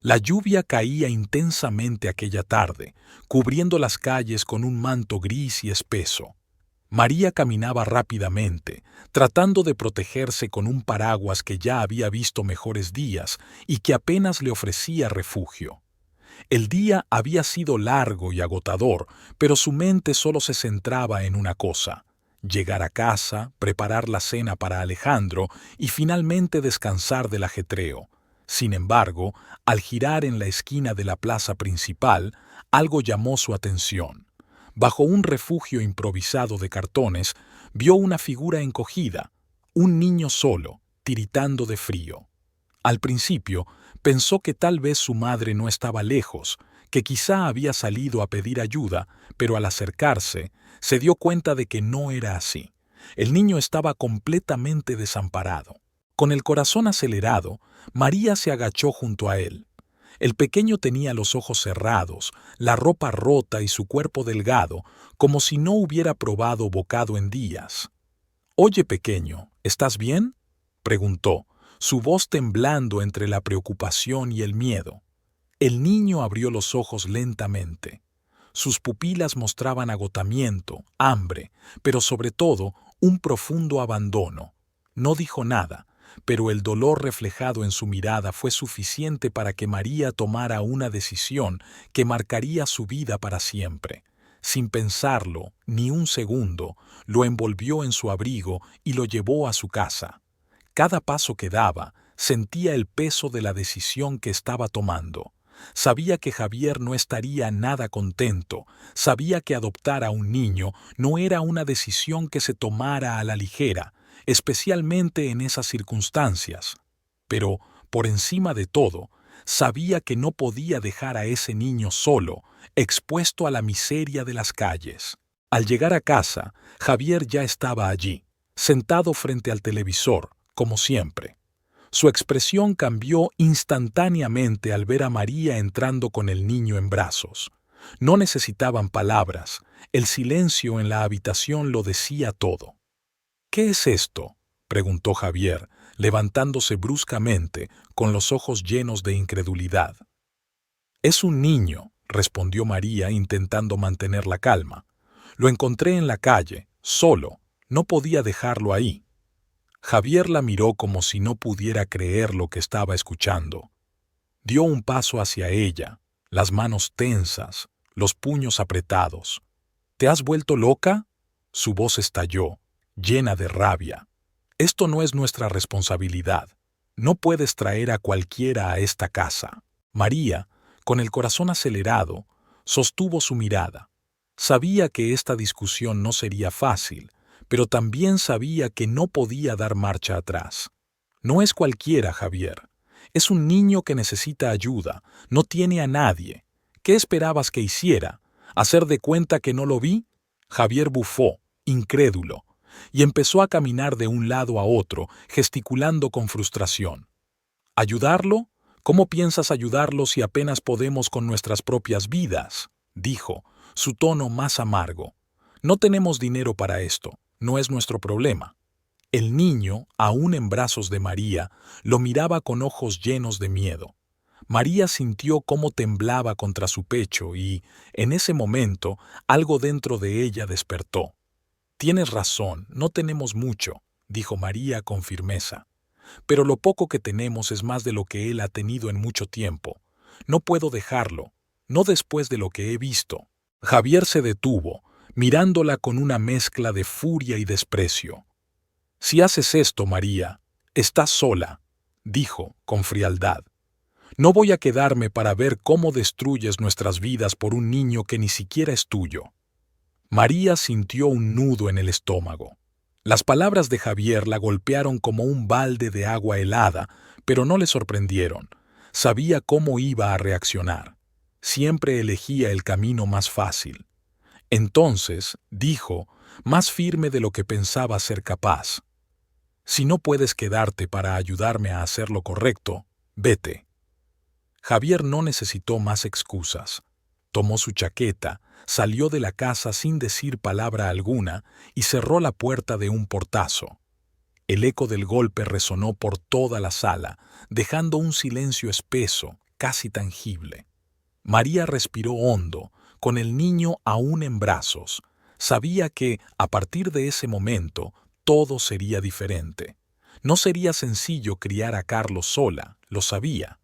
La lluvia caía intensamente aquella tarde, cubriendo las calles con un manto gris y espeso. María caminaba rápidamente, tratando de protegerse con un paraguas que ya había visto mejores días y que apenas le ofrecía refugio. El día había sido largo y agotador, pero su mente solo se centraba en una cosa: llegar a casa, preparar la cena para Alejandro y finalmente descansar del ajetreo. Sin embargo, al girar en la esquina de la plaza principal, algo llamó su atención. Bajo un refugio improvisado de cartones, vio una figura encogida, un niño solo, tiritando de frío. Al principio, pensó que tal vez su madre no estaba lejos, que quizá había salido a pedir ayuda, pero al acercarse, se dio cuenta de que no era así. El niño estaba completamente desamparado. Con el corazón acelerado, María se agachó junto a él. El pequeño tenía los ojos cerrados, la ropa rota y su cuerpo delgado, como si no hubiera probado bocado en días. «Oye, pequeño, ¿estás bien?», preguntó, su voz temblando entre la preocupación y el miedo. El niño abrió los ojos lentamente. Sus pupilas mostraban agotamiento, hambre, pero sobre todo un profundo abandono. No dijo nada, pero el dolor reflejado en su mirada fue suficiente para que María tomara una decisión que marcaría su vida para siempre. Sin pensarlo, ni un segundo, lo envolvió en su abrigo y lo llevó a su casa. Cada paso que daba, sentía el peso de la decisión que estaba tomando. Sabía que Javier no estaría nada contento, sabía que adoptar a un niño no era una decisión que se tomara a la ligera, especialmente en esas circunstancias. Pero, por encima de todo, sabía que no podía dejar a ese niño solo, expuesto a la miseria de las calles. Al llegar a casa, Javier ya estaba allí, sentado frente al televisor, como siempre. Su expresión cambió instantáneamente al ver a María entrando con el niño en brazos. No necesitaban palabras, el silencio en la habitación lo decía todo. «¿Qué es esto?», preguntó Javier, levantándose bruscamente, con los ojos llenos de incredulidad. «Es un niño», respondió María intentando mantener la calma. «Lo encontré en la calle, solo, no podía dejarlo ahí». Javier la miró como si no pudiera creer lo que estaba escuchando. Dio un paso hacia ella, las manos tensas, los puños apretados. «¿Te has vuelto loca?», su voz estalló, llena de rabia. «Esto no es nuestra responsabilidad. No puedes traer a cualquiera a esta casa». María, con el corazón acelerado, sostuvo su mirada. Sabía que esta discusión no sería fácil, pero también sabía que no podía dar marcha atrás. «No es cualquiera, Javier. Es un niño que necesita ayuda, no tiene a nadie. ¿Qué esperabas que hiciera? ¿Hacer de cuenta que no lo vi?». Javier bufó, incrédulo, y empezó a caminar de un lado a otro, gesticulando con frustración. «¿Ayudarlo? ¿Cómo piensas ayudarlo si apenas podemos con nuestras propias vidas?», dijo, su tono más amargo. «No tenemos dinero para esto. No es nuestro problema». El niño, aún en brazos de María, lo miraba con ojos llenos de miedo. María sintió cómo temblaba contra su pecho y, en ese momento, algo dentro de ella despertó. «Tienes razón, no tenemos mucho», dijo María con firmeza. «Pero lo poco que tenemos es más de lo que él ha tenido en mucho tiempo. No puedo dejarlo, no después de lo que he visto». Javier se detuvo, mirándola con una mezcla de furia y desprecio. «Si haces esto, María, estás sola», dijo con frialdad. «No voy a quedarme para ver cómo destruyes nuestras vidas por un niño que ni siquiera es tuyo». María sintió un nudo en el estómago. Las palabras de Javier la golpearon como un balde de agua helada, pero no le sorprendieron. Sabía cómo iba a reaccionar. Siempre elegía el camino más fácil. Entonces, dijo, más firme de lo que pensaba ser capaz: «Si no puedes quedarte para ayudarme a hacer lo correcto, vete». Javier no necesitó más excusas. Tomó su chaqueta, salió de la casa sin decir palabra alguna y cerró la puerta de un portazo. El eco del golpe resonó por toda la sala, dejando un silencio espeso, casi tangible. María respiró hondo, con el niño aún en brazos. Sabía que, a partir de ese momento, todo sería diferente. No sería sencillo criar a Carlos sola, lo sabía.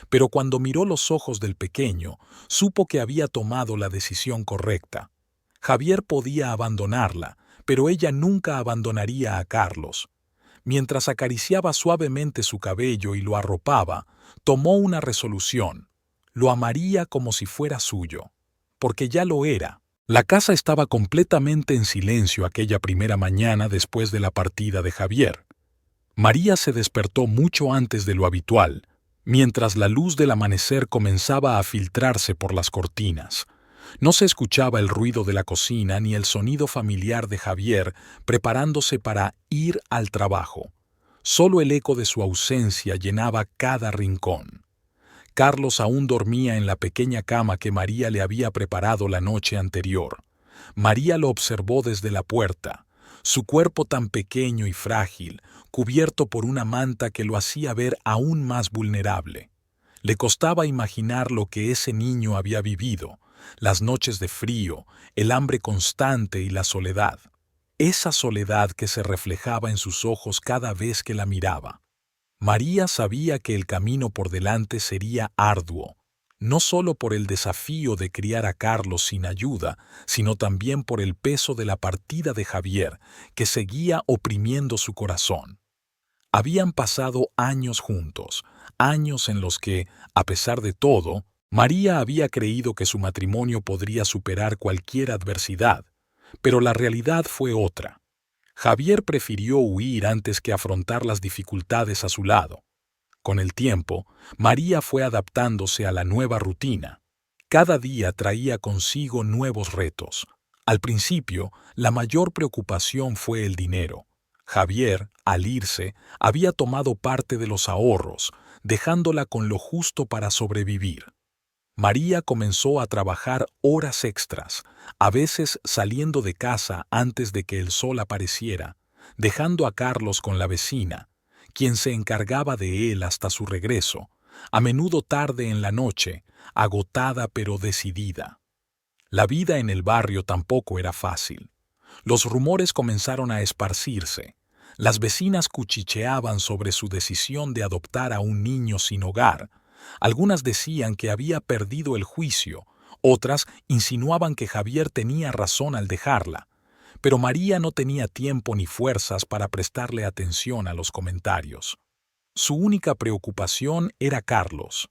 Pero cuando miró los ojos del pequeño, supo que había tomado la decisión correcta. Javier podía abandonarla, pero ella nunca abandonaría a Carlos. Mientras acariciaba suavemente su cabello y lo arropaba, tomó una resolución. Lo amaría como si fuera suyo, porque ya lo era. La casa estaba completamente en silencio aquella primera mañana después de la partida de Javier. María se despertó mucho antes de lo habitual, mientras la luz del amanecer comenzaba a filtrarse por las cortinas. No se escuchaba el ruido de la cocina ni el sonido familiar de Javier preparándose para ir al trabajo. Solo el eco de su ausencia llenaba cada rincón. Carlos aún dormía en la pequeña cama que María le había preparado la noche anterior. María lo observó desde la puerta, su cuerpo tan pequeño y frágil, cubierto por una manta que lo hacía ver aún más vulnerable. Le costaba imaginar lo que ese niño había vivido, las noches de frío, el hambre constante y la soledad. Esa soledad que se reflejaba en sus ojos cada vez que la miraba. María sabía que el camino por delante sería arduo, no solo por el desafío de criar a Carlos sin ayuda, sino también por el peso de la partida de Javier, que seguía oprimiendo su corazón. Habían pasado años juntos, años en los que, a pesar de todo, María había creído que su matrimonio podría superar cualquier adversidad, pero la realidad fue otra. Javier prefirió huir antes que afrontar las dificultades a su lado. Con el tiempo, María fue adaptándose a la nueva rutina. Cada día traía consigo nuevos retos. Al principio, la mayor preocupación fue el dinero. Javier, al irse, había tomado parte de los ahorros, dejándola con lo justo para sobrevivir. María comenzó a trabajar horas extras, a veces saliendo de casa antes de que el sol apareciera, dejando a Carlos con la vecina, quien se encargaba de él hasta su regreso, a menudo tarde en la noche, agotada pero decidida. La vida en el barrio tampoco era fácil. Los rumores comenzaron a esparcirse. Las vecinas cuchicheaban sobre su decisión de adoptar a un niño sin hogar. Algunas decían que había perdido el juicio, otras insinuaban que Javier tenía razón al dejarla. Pero María no tenía tiempo ni fuerzas para prestarle atención a los comentarios. Su única preocupación era Carlos.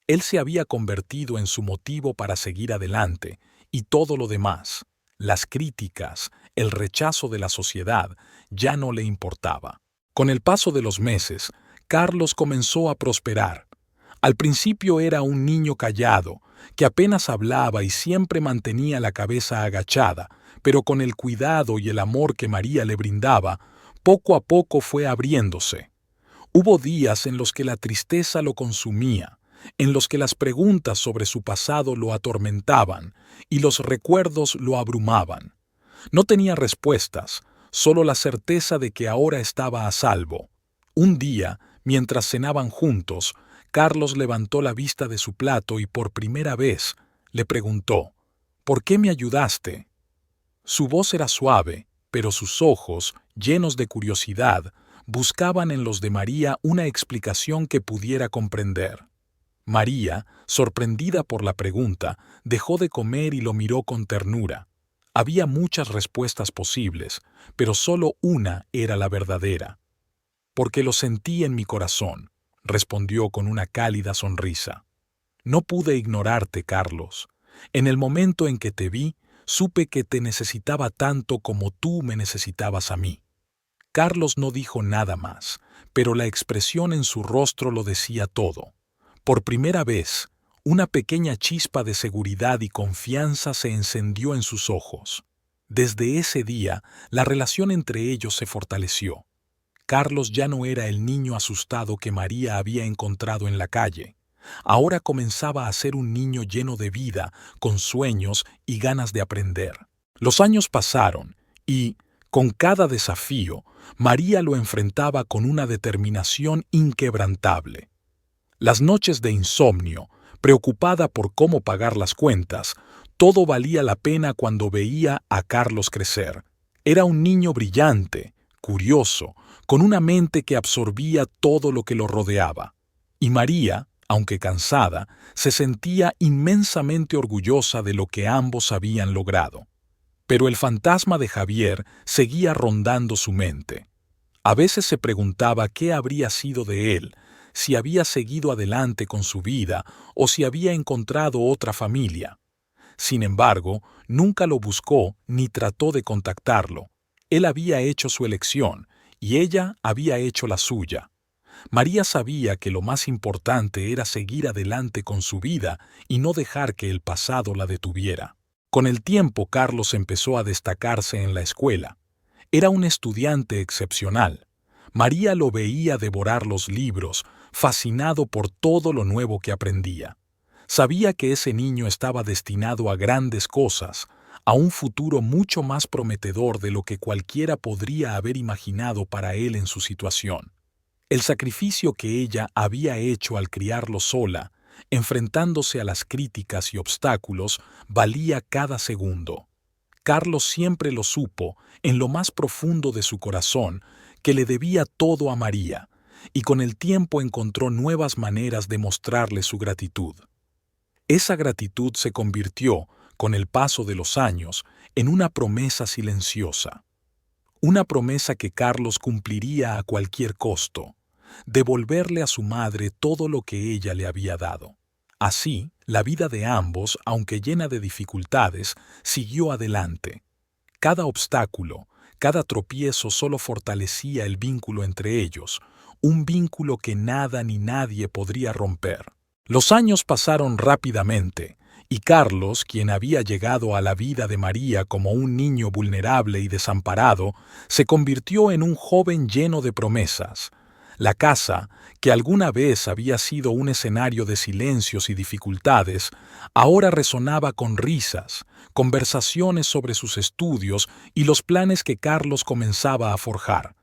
Él se había convertido en su motivo para seguir adelante, y todo lo demás, las críticas, el rechazo de la sociedad, ya no le importaba. Con el paso de los meses, Carlos comenzó a prosperar. Al principio era un niño callado, que apenas hablaba y siempre mantenía la cabeza agachada, pero con el cuidado y el amor que María le brindaba, poco a poco fue abriéndose. Hubo días en los que la tristeza lo consumía, en los que las preguntas sobre su pasado lo atormentaban y los recuerdos lo abrumaban. No tenía respuestas, solo la certeza de que ahora estaba a salvo. Un día, mientras cenaban juntos, Carlos levantó la vista de su plato y por primera vez le preguntó, ¿por qué me ayudaste? Su voz era suave, pero sus ojos, llenos de curiosidad, buscaban en los de María una explicación que pudiera comprender. María, sorprendida por la pregunta, dejó de comer y lo miró con ternura. Había muchas respuestas posibles, pero solo una era la verdadera. Porque lo sentí en mi corazón, respondió con una cálida sonrisa. No pude ignorarte, Carlos. En el momento en que te vi, supe que te necesitaba tanto como tú me necesitabas a mí. Carlos no dijo nada más, pero la expresión en su rostro lo decía todo. Por primera vez, una pequeña chispa de seguridad y confianza se encendió en sus ojos. Desde ese día, la relación entre ellos se fortaleció. Carlos ya no era el niño asustado que María había encontrado en la calle. Ahora comenzaba a ser un niño lleno de vida, con sueños y ganas de aprender. Los años pasaron y, con cada desafío, María lo enfrentaba con una determinación inquebrantable. Las noches de insomnio, preocupada por cómo pagar las cuentas, todo valía la pena cuando veía a Carlos crecer. Era un niño brillante, curioso, con una mente que absorbía todo lo que lo rodeaba. Y María, aunque cansada, se sentía inmensamente orgullosa de lo que ambos habían logrado. Pero el fantasma de Javier seguía rondando su mente. A veces se preguntaba qué habría sido de él, si había seguido adelante con su vida o si había encontrado otra familia. Sin embargo, nunca lo buscó ni trató de contactarlo. Él había hecho su elección y ella había hecho la suya. María sabía que lo más importante era seguir adelante con su vida y no dejar que el pasado la detuviera. Con el tiempo, Carlos empezó a destacarse en la escuela. Era un estudiante excepcional. María lo veía devorar los libros, fascinado por todo lo nuevo que aprendía. Sabía que ese niño estaba destinado a grandes cosas, a un futuro mucho más prometedor de lo que cualquiera podría haber imaginado para él en su situación. El sacrificio que ella había hecho al criarlo sola, enfrentándose a las críticas y obstáculos, valía cada segundo. Carlos siempre lo supo, en lo más profundo de su corazón, que le debía todo a María, y con el tiempo encontró nuevas maneras de mostrarle su gratitud. Esa gratitud se convirtió, con el paso de los años, en una promesa silenciosa. Una promesa que Carlos cumpliría a cualquier costo: devolverle a su madre todo lo que ella le había dado. Así, la vida de ambos, aunque llena de dificultades, siguió adelante. Cada obstáculo, cada tropiezo solo fortalecía el vínculo entre ellos, un vínculo que nada ni nadie podría romper. Los años pasaron rápidamente, y Carlos, quien había llegado a la vida de María como un niño vulnerable y desamparado, se convirtió en un joven lleno de promesas. La casa, que alguna vez había sido un escenario de silencios y dificultades, ahora resonaba con risas, conversaciones sobre sus estudios y los planes que Carlos comenzaba a forjar.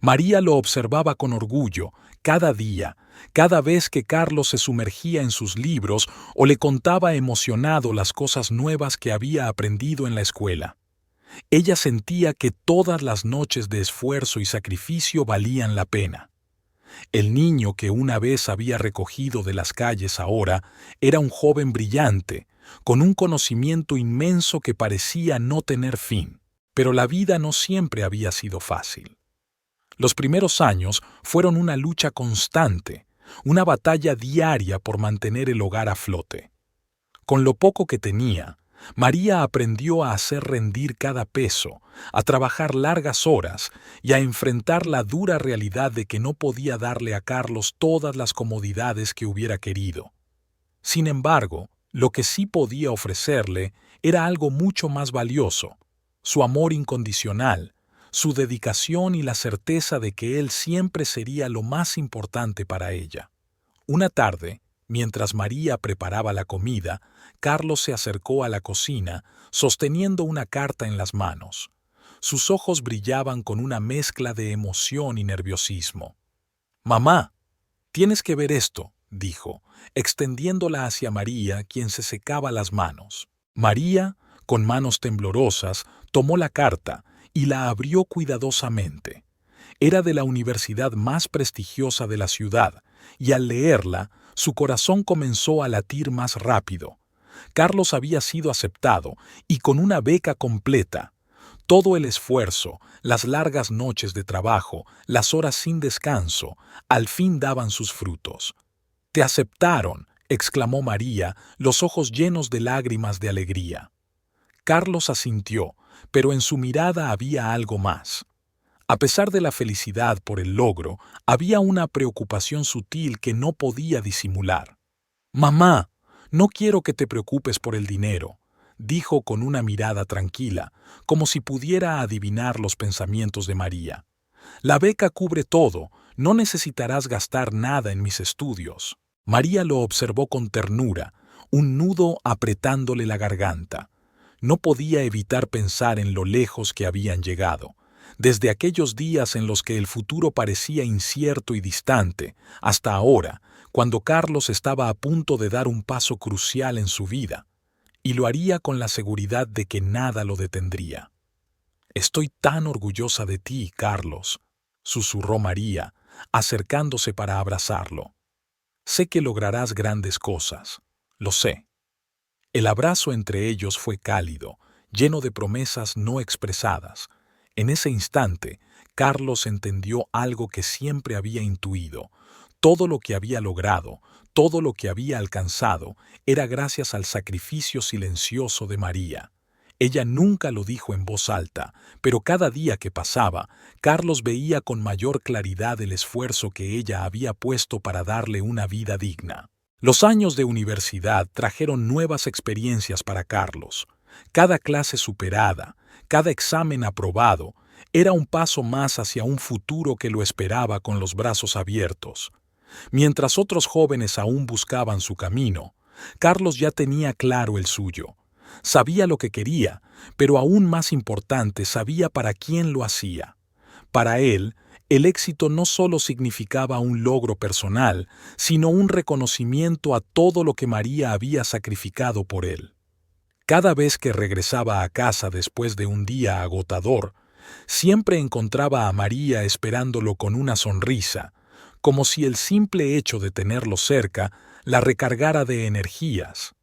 María lo observaba con orgullo, cada día, cada vez que Carlos se sumergía en sus libros o le contaba emocionado las cosas nuevas que había aprendido en la escuela. Ella sentía que todas las noches de esfuerzo y sacrificio valían la pena. El niño que una vez había recogido de las calles ahora era un joven brillante, con un conocimiento inmenso que parecía no tener fin. Pero la vida no siempre había sido fácil. Los primeros años fueron una lucha constante, una batalla diaria por mantener el hogar a flote. Con lo poco que tenía, María aprendió a hacer rendir cada peso, a trabajar largas horas y a enfrentar la dura realidad de que no podía darle a Carlos todas las comodidades que hubiera querido. Sin embargo, lo que sí podía ofrecerle era algo mucho más valioso: su amor incondicional, su dedicación y la certeza de que él siempre sería lo más importante para ella. Una tarde, mientras María preparaba la comida, Carlos se acercó a la cocina, sosteniendo una carta en las manos. Sus ojos brillaban con una mezcla de emoción y nerviosismo. «Mamá, tienes que ver esto», dijo, extendiéndola hacia María, quien se secaba las manos. María, con manos temblorosas, tomó la carta y la abrió cuidadosamente. Era de la universidad más prestigiosa de la ciudad, y al leerla, su corazón comenzó a latir más rápido. Carlos había sido aceptado, y con una beca completa. Todo el esfuerzo, las largas noches de trabajo, las horas sin descanso, al fin daban sus frutos. «Te aceptaron», exclamó María, los ojos llenos de lágrimas de alegría. Carlos asintió, pero en su mirada había algo más. A pesar de la felicidad por el logro, había una preocupación sutil que no podía disimular. «Mamá, no quiero que te preocupes por el dinero», dijo con una mirada tranquila, como si pudiera adivinar los pensamientos de María. «La beca cubre todo, no necesitarás gastar nada en mis estudios». María lo observó con ternura, un nudo apretándole la garganta. No podía evitar pensar en lo lejos que habían llegado. Desde aquellos días en los que el futuro parecía incierto y distante, hasta ahora, cuando Carlos estaba a punto de dar un paso crucial en su vida, y lo haría con la seguridad de que nada lo detendría. «Estoy tan orgullosa de ti, Carlos», susurró María, acercándose para abrazarlo. «Sé que lograrás grandes cosas, lo sé». El abrazo entre ellos fue cálido, lleno de promesas no expresadas. En ese instante, Carlos entendió algo que siempre había intuido. Todo lo que había logrado, todo lo que había alcanzado, era gracias al sacrificio silencioso de María. Ella nunca lo dijo en voz alta, pero cada día que pasaba, Carlos veía con mayor claridad el esfuerzo que ella había puesto para darle una vida digna. Los años de universidad trajeron nuevas experiencias para Carlos. Cada clase superada, cada examen aprobado, era un paso más hacia un futuro que lo esperaba con los brazos abiertos. Mientras otros jóvenes aún buscaban su camino, Carlos ya tenía claro el suyo. Sabía lo que quería, pero aún más importante, sabía para quién lo hacía. Para él, el éxito no solo significaba un logro personal, sino un reconocimiento a todo lo que María había sacrificado por él. Cada vez que regresaba a casa después de un día agotador, siempre encontraba a María esperándolo con una sonrisa, como si el simple hecho de tenerlo cerca la recargara de energías.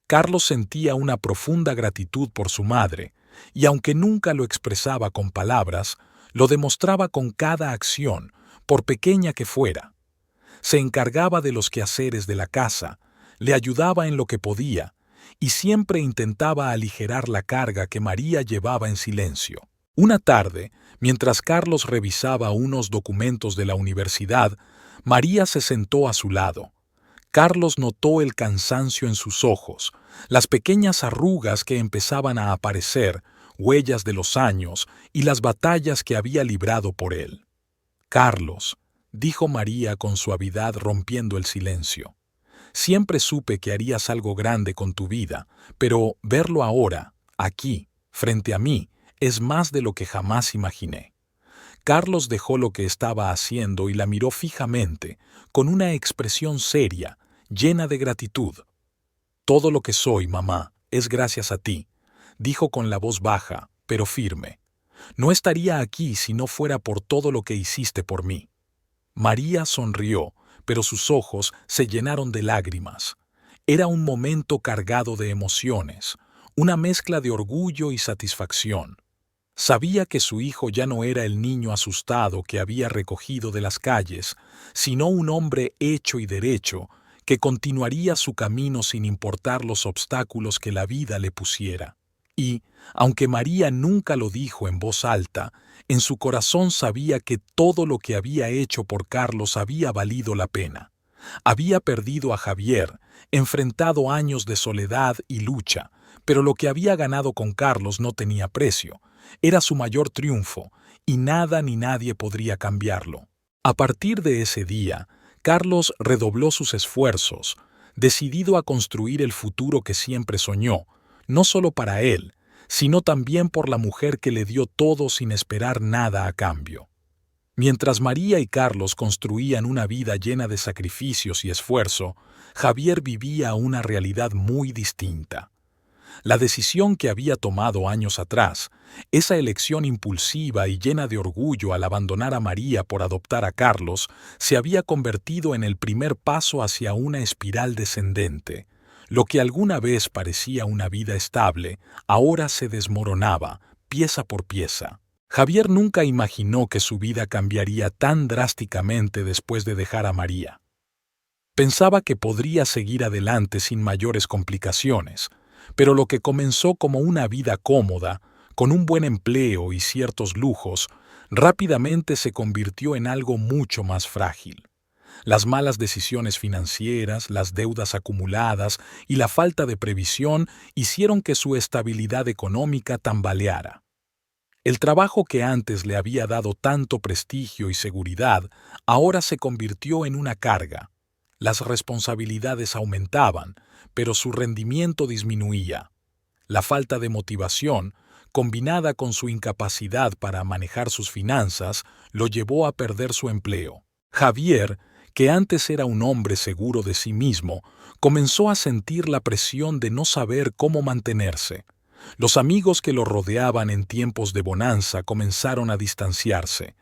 Carlos sentía una profunda gratitud por su madre, y aunque nunca lo expresaba con palabras, lo demostraba con cada acción, por pequeña que fuera. Se encargaba de los quehaceres de la casa, le ayudaba en lo que podía, y siempre intentaba aligerar la carga que María llevaba en silencio. Una tarde, mientras Carlos revisaba unos documentos de la universidad, María se sentó a su lado. Carlos notó el cansancio en sus ojos, las pequeñas arrugas que empezaban a aparecer, huellas de los años y las batallas que había librado por él. «Carlos», dijo María con suavidad rompiendo el silencio, «siempre supe que harías algo grande con tu vida, pero verlo ahora, aquí, frente a mí, es más de lo que jamás imaginé». Carlos dejó lo que estaba haciendo y la miró fijamente, con una expresión seria, llena de gratitud. «Todo lo que soy, mamá, es gracias a ti», dijo con la voz baja, pero firme. «No estaría aquí si no fuera por todo lo que hiciste por mí». María sonrió, pero sus ojos se llenaron de lágrimas. Era un momento cargado de emociones, una mezcla de orgullo y satisfacción. Sabía que su hijo ya no era el niño asustado que había recogido de las calles, sino un hombre hecho y derecho que continuaría su camino sin importar los obstáculos que la vida le pusiera. Y, aunque María nunca lo dijo en voz alta, en su corazón sabía que todo lo que había hecho por Carlos había valido la pena. Había perdido a Javier, enfrentado años de soledad y lucha, pero lo que había ganado con Carlos no tenía precio. Era su mayor triunfo, y nada ni nadie podría cambiarlo. A partir de ese día, Carlos redobló sus esfuerzos, decidido a construir el futuro que siempre soñó, no solo para él, sino también por la mujer que le dio todo sin esperar nada a cambio. Mientras María y Carlos construían una vida llena de sacrificios y esfuerzo, Javier vivía una realidad muy distinta. La decisión que había tomado años atrás, esa elección impulsiva y llena de orgullo al abandonar a María por adoptar a Carlos, se había convertido en el primer paso hacia una espiral descendente. Lo que alguna vez parecía una vida estable, ahora se desmoronaba, pieza por pieza. Javier nunca imaginó que su vida cambiaría tan drásticamente después de dejar a María. Pensaba que podría seguir adelante sin mayores complicaciones, pero lo que comenzó como una vida cómoda, con un buen empleo y ciertos lujos, rápidamente se convirtió en algo mucho más frágil. Las malas decisiones financieras, las deudas acumuladas y la falta de previsión hicieron que su estabilidad económica tambaleara. El trabajo que antes le había dado tanto prestigio y seguridad, ahora se convirtió en una carga. Las responsabilidades aumentaban, pero su rendimiento disminuía. La falta de motivación, combinada con su incapacidad para manejar sus finanzas, lo llevó a perder su empleo. Javier, que antes era un hombre seguro de sí mismo, comenzó a sentir la presión de no saber cómo mantenerse. Los amigos que lo rodeaban en tiempos de bonanza comenzaron a distanciarse.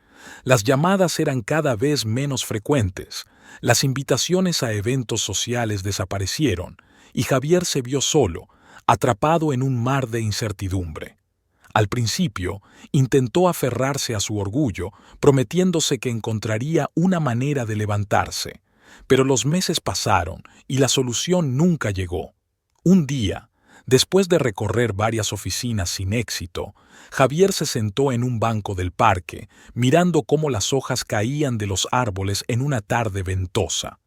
Las llamadas eran cada vez menos frecuentes, las invitaciones a eventos sociales desaparecieron, y Javier se vio solo, atrapado en un mar de incertidumbre. Al principio, intentó aferrarse a su orgullo, prometiéndose que encontraría una manera de levantarse. Pero los meses pasaron y la solución nunca llegó. Un día, después de recorrer varias oficinas sin éxito, Javier se sentó en un banco del parque, mirando cómo las hojas caían de los árboles en una tarde ventosa.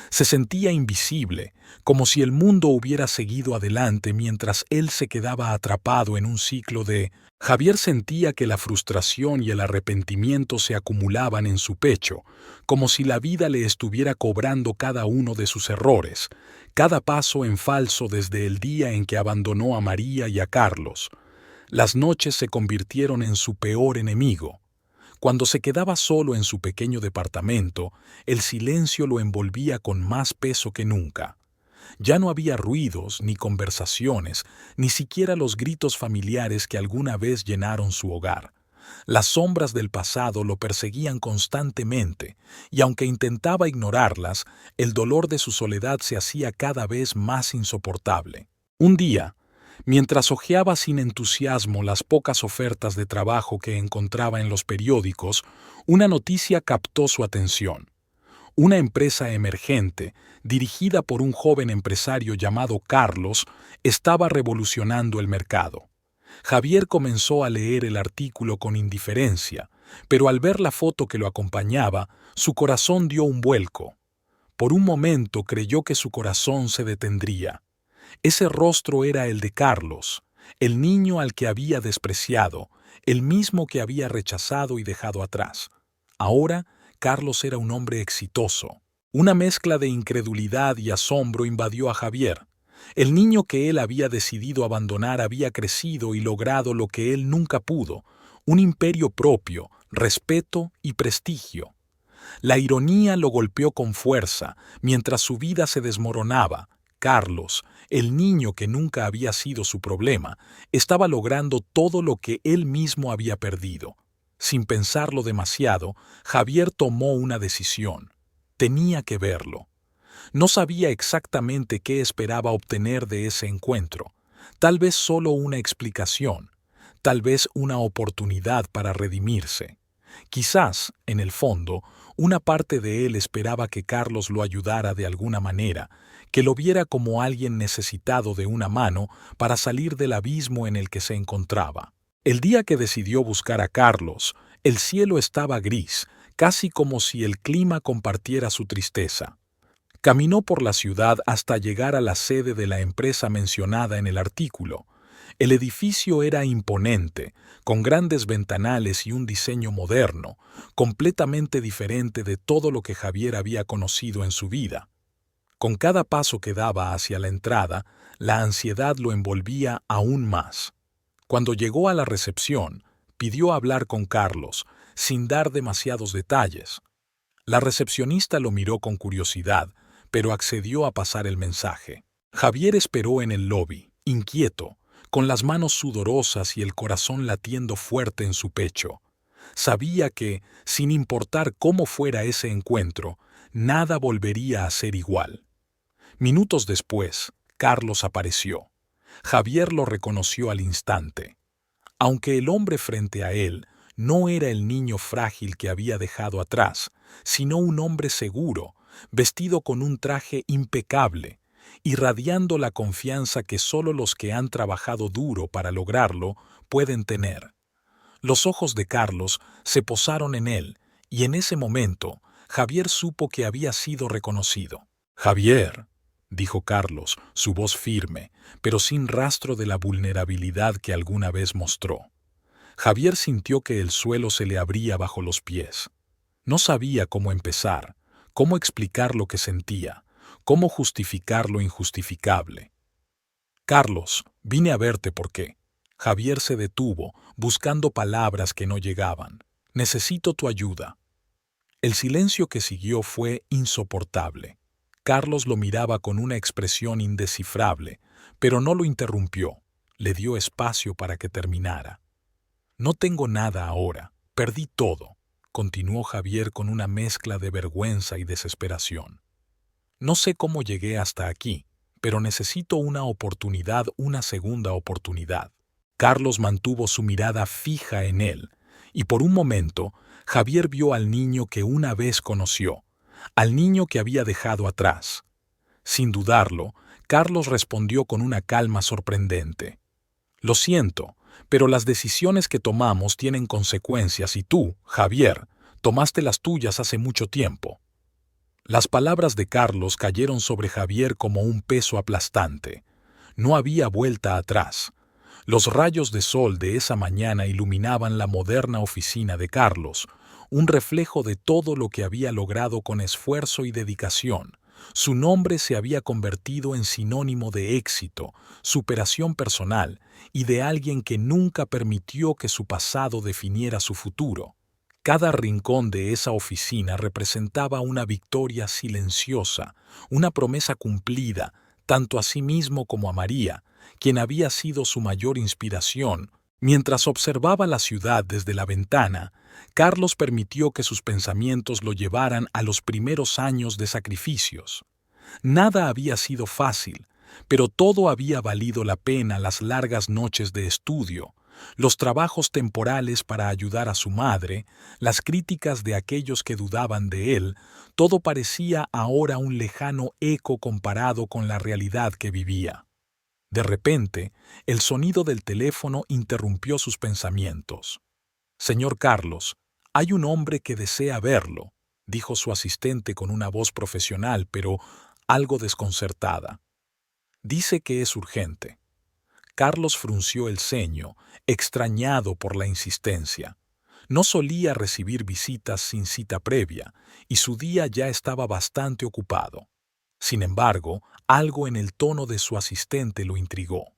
Se sentía invisible, como si el mundo hubiera seguido adelante mientras él se quedaba atrapado en un ciclo de... Javier sentía que la frustración y el arrepentimiento se acumulaban en su pecho, como si la vida le estuviera cobrando cada uno de sus errores, cada paso en falso desde el día en que abandonó a María y a Carlos. Las noches se convirtieron en su peor enemigo. Cuando se quedaba solo en su pequeño departamento, el silencio lo envolvía con más peso que nunca. Ya no había ruidos, ni conversaciones, ni siquiera los gritos familiares que alguna vez llenaron su hogar. Las sombras del pasado lo perseguían constantemente, y aunque intentaba ignorarlas, el dolor de su soledad se hacía cada vez más insoportable. Un día, mientras hojeaba sin entusiasmo las pocas ofertas de trabajo que encontraba en los periódicos, una noticia captó su atención. Una empresa emergente, dirigida por un joven empresario llamado Carlos, estaba revolucionando el mercado. Javier comenzó a leer el artículo con indiferencia, pero al ver la foto que lo acompañaba, su corazón dio un vuelco. Por un momento creyó que su corazón se detendría. Ese rostro era el de Carlos, el niño al que había despreciado, el mismo que había rechazado y dejado atrás. Ahora, Carlos era un hombre exitoso. Una mezcla de incredulidad y asombro invadió a Javier. El niño que él había decidido abandonar había crecido y logrado lo que él nunca pudo, un imperio propio, respeto y prestigio. La ironía lo golpeó con fuerza, mientras su vida se desmoronaba. Carlos, el niño que nunca había sido su problema, estaba logrando todo lo que él mismo había perdido. Sin pensarlo demasiado, Javier tomó una decisión. Tenía que verlo. No sabía exactamente qué esperaba obtener de ese encuentro. Tal vez solo una explicación, tal vez una oportunidad para redimirse. Quizás, en el fondo, una parte de él esperaba que Carlos lo ayudara de alguna manera, que lo viera como alguien necesitado de una mano para salir del abismo en el que se encontraba. El día que decidió buscar a Carlos, el cielo estaba gris, casi como si el clima compartiera su tristeza. Caminó por la ciudad hasta llegar a la sede de la empresa mencionada en el artículo. El edificio era imponente, con grandes ventanales y un diseño moderno, completamente diferente de todo lo que Javier había conocido en su vida. Con cada paso que daba hacia la entrada, la ansiedad lo envolvía aún más. Cuando llegó a la recepción, pidió hablar con Carlos, sin dar demasiados detalles. La recepcionista lo miró con curiosidad, pero accedió a pasar el mensaje. Javier esperó en el lobby, inquieto, con las manos sudorosas y el corazón latiendo fuerte en su pecho. Sabía que, sin importar cómo fuera ese encuentro, nada volvería a ser igual. Minutos después, Carlos apareció. Javier lo reconoció al instante. Aunque el hombre frente a él no era el niño frágil que había dejado atrás, sino un hombre seguro, vestido con un traje impecable, irradiando la confianza que solo los que han trabajado duro para lograrlo pueden tener. Los ojos de Carlos se posaron en él, y en ese momento Javier supo que había sido reconocido. «Javier», dijo Carlos, su voz firme, pero sin rastro de la vulnerabilidad que alguna vez mostró. Javier sintió que el suelo se le abría bajo los pies. No sabía cómo empezar, cómo explicar lo que sentía, cómo justificar lo injustificable. «Carlos, vine a verte porque...» Javier se detuvo, buscando palabras que no llegaban. «Necesito tu ayuda». El silencio que siguió fue insoportable. Carlos lo miraba con una expresión indescifrable, pero no lo interrumpió. Le dio espacio para que terminara. No tengo nada ahora, perdí todo, continuó Javier con una mezcla de vergüenza y desesperación. No sé cómo llegué hasta aquí, pero necesito una segunda oportunidad. Carlos mantuvo su mirada fija en él, y por un momento Javier vio al niño que una vez conoció, al niño que había dejado atrás. Sin dudarlo, Carlos respondió con una calma sorprendente. Lo siento, pero las decisiones que tomamos tienen consecuencias y tú, Javier, tomaste las tuyas hace mucho tiempo. Las palabras de Carlos cayeron sobre Javier como un peso aplastante. No había vuelta atrás. Los rayos de sol de esa mañana iluminaban la moderna oficina de Carlos, un reflejo de todo lo que había logrado con esfuerzo y dedicación. Su nombre se había convertido en sinónimo de éxito, superación personal y de alguien que nunca permitió que su pasado definiera su futuro. Cada rincón de esa oficina representaba una victoria silenciosa, una promesa cumplida, tanto a sí mismo como a María, quien había sido su mayor inspiración. Mientras observaba la ciudad desde la ventana, Carlos permitió que sus pensamientos lo llevaran a los primeros años de sacrificios. Nada había sido fácil, pero todo había valido la pena: las largas noches de estudio, los trabajos temporales para ayudar a su madre, las críticas de aquellos que dudaban de él. Todo parecía ahora un lejano eco comparado con la realidad que vivía. De repente, el sonido del teléfono interrumpió sus pensamientos. «Señor Carlos, hay un hombre que desea verlo», dijo su asistente con una voz profesional, pero algo desconcertada. «Dice que es urgente». Carlos frunció el ceño, extrañado por la insistencia. No solía recibir visitas sin cita previa, y su día ya estaba bastante ocupado. Sin embargo, algo en el tono de su asistente lo intrigó.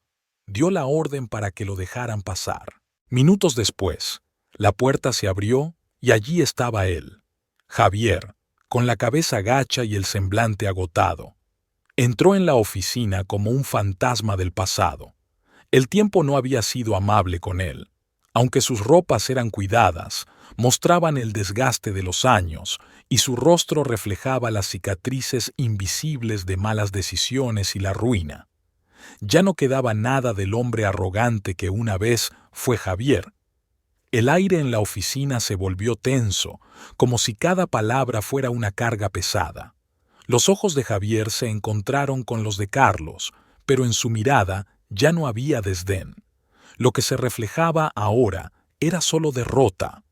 Dio la orden para que lo dejaran pasar. Minutos después, la puerta se abrió y allí estaba él, Javier, con la cabeza gacha y el semblante agotado. Entró en la oficina como un fantasma del pasado. El tiempo no había sido amable con él. Aunque sus ropas eran cuidadas, mostraban el desgaste de los años y su rostro reflejaba las cicatrices invisibles de malas decisiones y la ruina. Ya no quedaba nada del hombre arrogante que una vez fue Javier. El aire en la oficina se volvió tenso, como si cada palabra fuera una carga pesada. Los ojos de Javier se encontraron con los de Carlos, pero en su mirada ya no había desdén. Lo que se reflejaba ahora era solo derrota.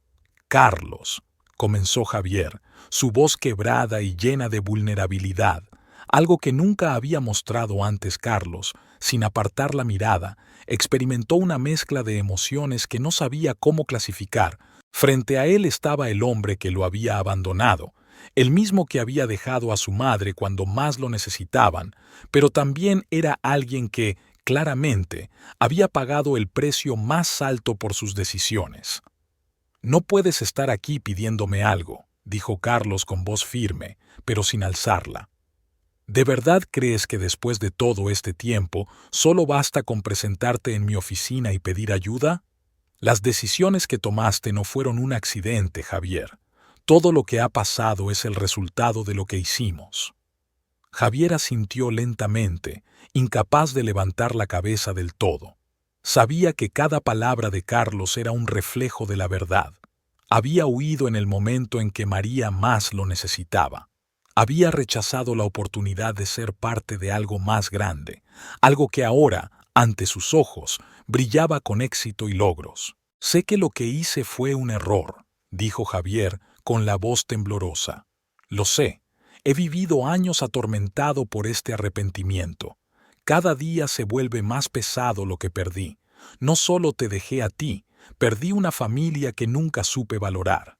«Carlos», comenzó Javier, su voz quebrada y llena de vulnerabilidad, algo que nunca había mostrado antes. Carlos, sin apartar la mirada, experimentó una mezcla de emociones que no sabía cómo clasificar. Frente a él estaba el hombre que lo había abandonado, el mismo que había dejado a su madre cuando más lo necesitaban, pero también era alguien que, claramente, había pagado el precio más alto por sus decisiones. «No puedes estar aquí pidiéndome algo», dijo Carlos con voz firme, pero sin alzarla. «¿De verdad crees que después de todo este tiempo solo basta con presentarte en mi oficina y pedir ayuda? Las decisiones que tomaste no fueron un accidente, Javier. Todo lo que ha pasado es el resultado de lo que hicimos». Javier asintió lentamente, incapaz de levantar la cabeza del todo. Sabía que cada palabra de Carlos era un reflejo de la verdad. Había huido en el momento en que María más lo necesitaba. Había rechazado la oportunidad de ser parte de algo más grande, algo que ahora, ante sus ojos, brillaba con éxito y logros. «Sé que lo que hice fue un error», dijo Javier con la voz temblorosa. «Lo sé. He vivido años atormentado por este arrepentimiento. Cada día se vuelve más pesado lo que perdí. No solo te dejé a ti, perdí una familia que nunca supe valorar».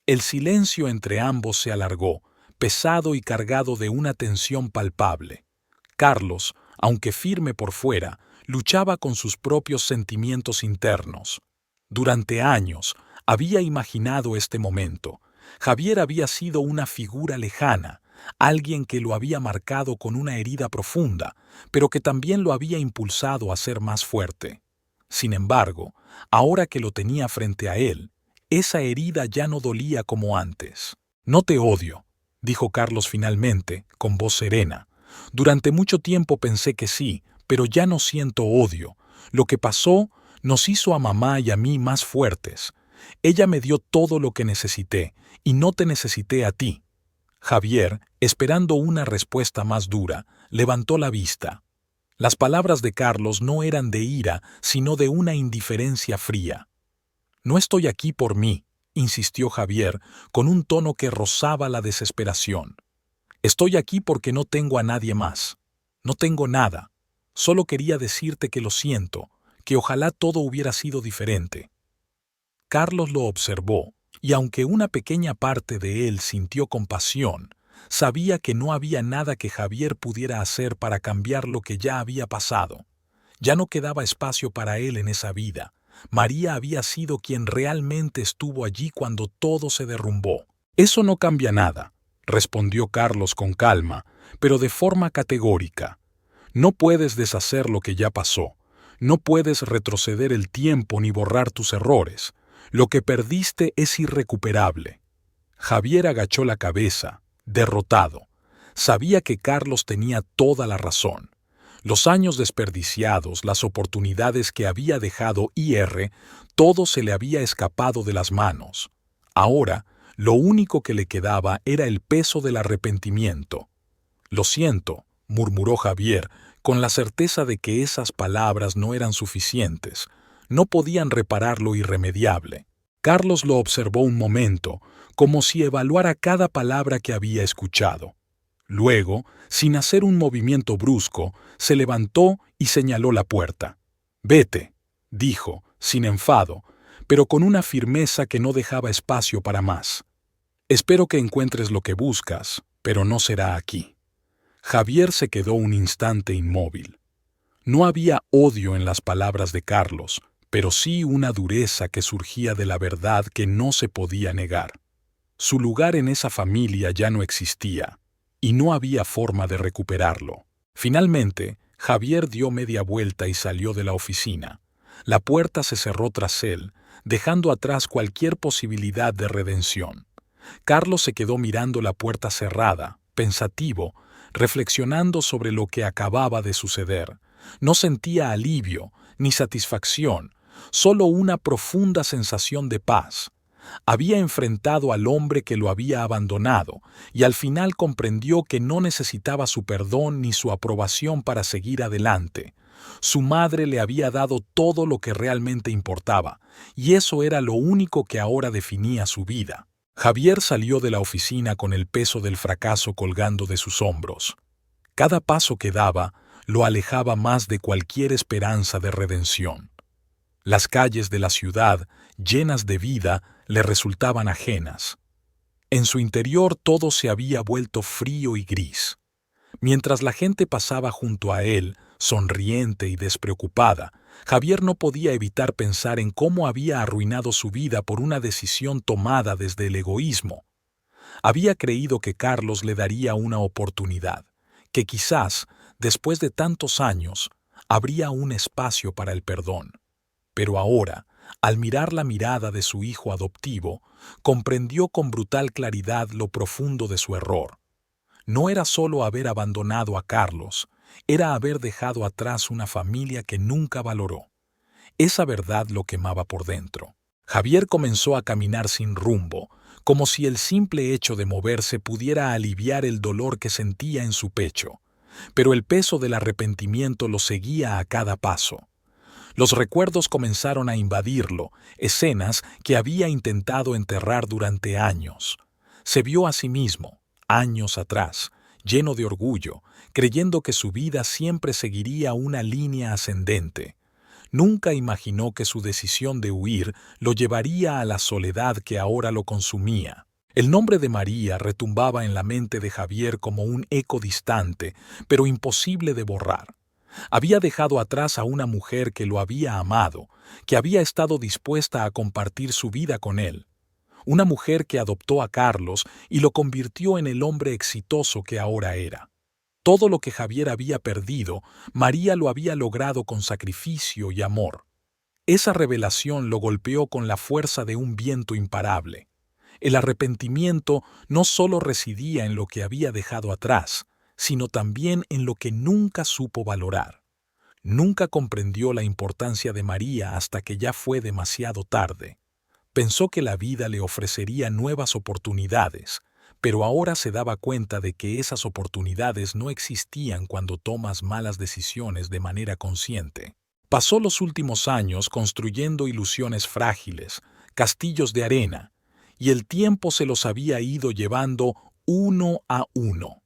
El silencio entre ambos se alargó, pesado y cargado de una tensión palpable. Carlos, aunque firme por fuera, luchaba con sus propios sentimientos internos. Durante años había imaginado este momento. Javier había sido una figura lejana, alguien que lo había marcado con una herida profunda, pero que también lo había impulsado a ser más fuerte. Sin embargo, ahora que lo tenía frente a él, esa herida ya no dolía como antes. «No te odio», dijo Carlos finalmente, con voz serena. «Durante mucho tiempo pensé que sí, pero ya no siento odio. Lo que pasó nos hizo a mamá y a mí más fuertes. Ella me dio todo lo que necesité, y no te necesité a ti». Javier, esperando una respuesta más dura, levantó la vista. Las palabras de Carlos no eran de ira, sino de una indiferencia fría. «No estoy aquí por mí», insistió Javier, con un tono que rozaba la desesperación. «Estoy aquí porque no tengo a nadie más. No tengo nada. Solo quería decirte que lo siento, que ojalá todo hubiera sido diferente». Carlos lo observó, y aunque una pequeña parte de él sintió compasión, sabía que no había nada que Javier pudiera hacer para cambiar lo que ya había pasado. Ya no quedaba espacio para él en esa vida. María había sido quien realmente estuvo allí cuando todo se derrumbó. «Eso no cambia nada», respondió Carlos con calma, pero de forma categórica. «No puedes deshacer lo que ya pasó. No puedes retroceder el tiempo ni borrar tus errores. Lo que perdiste es irrecuperable». Javier agachó la cabeza, derrotado. Sabía que Carlos tenía toda la razón. Los años desperdiciados, las oportunidades que había dejado IR, todo se le había escapado de las manos. Ahora, lo único que le quedaba era el peso del arrepentimiento. «Lo siento», murmuró Javier, con la certeza de que esas palabras no eran suficientes. No podían reparar lo irremediable. Carlos lo observó un momento, como si evaluara cada palabra que había escuchado. Luego, sin hacer un movimiento brusco, se levantó y señaló la puerta. «Vete», dijo, sin enfado, pero con una firmeza que no dejaba espacio para más. «Espero que encuentres lo que buscas, pero no será aquí». Javier se quedó un instante inmóvil. No había odio en las palabras de Carlos, pero sí una dureza que surgía de la verdad que no se podía negar. Su lugar en esa familia ya no existía, y no había forma de recuperarlo. Finalmente, Javier dio media vuelta y salió de la oficina. La puerta se cerró tras él, dejando atrás cualquier posibilidad de redención. Carlos se quedó mirando la puerta cerrada, pensativo, reflexionando sobre lo que acababa de suceder. No sentía alivio ni satisfacción, solo una profunda sensación de paz. Había enfrentado al hombre que lo había abandonado y al final comprendió que no necesitaba su perdón ni su aprobación para seguir adelante. Su madre le había dado todo lo que realmente importaba, y eso era lo único que ahora definía su vida. Javier salió de la oficina con el peso del fracaso colgando de sus hombros. Cada paso que daba lo alejaba más de cualquier esperanza de redención. Las calles de la ciudad, llenas de vida, le resultaban ajenas. En su interior todo se había vuelto frío y gris. Mientras la gente pasaba junto a él, sonriente y despreocupada, Javier no podía evitar pensar en cómo había arruinado su vida por una decisión tomada desde el egoísmo. Había creído que Carlos le daría una oportunidad, que quizás, después de tantos años, habría un espacio para el perdón. Pero ahora, al mirar la mirada de su hijo adoptivo, comprendió con brutal claridad lo profundo de su error. No era solo haber abandonado a Carlos, era haber dejado atrás una familia que nunca valoró. Esa verdad lo quemaba por dentro. Javier comenzó a caminar sin rumbo, como si el simple hecho de moverse pudiera aliviar el dolor que sentía en su pecho. Pero el peso del arrepentimiento lo seguía a cada paso. Los recuerdos comenzaron a invadirlo, escenas que había intentado enterrar durante años. Se vio a sí mismo, años atrás, lleno de orgullo, creyendo que su vida siempre seguiría una línea ascendente. Nunca imaginó que su decisión de huir lo llevaría a la soledad que ahora lo consumía. El nombre de María retumbaba en la mente de Javier como un eco distante, pero imposible de borrar. Había dejado atrás a una mujer que lo había amado, que había estado dispuesta a compartir su vida con él. una mujer que adoptó a Carlos y lo convirtió en el hombre exitoso que ahora era. Todo lo que Javier había perdido, María lo había logrado con sacrificio y amor. Esa revelación lo golpeó con la fuerza de un viento imparable. El arrepentimiento no solo residía en lo que había dejado atrás, sino también en lo que nunca supo valorar. Nunca comprendió la importancia de María hasta que ya fue demasiado tarde. Pensó que la vida le ofrecería nuevas oportunidades, pero ahora se daba cuenta de que esas oportunidades no existían cuando tomas malas decisiones de manera consciente. Pasó los últimos años construyendo ilusiones frágiles, castillos de arena, y el tiempo se los había ido llevando uno a uno.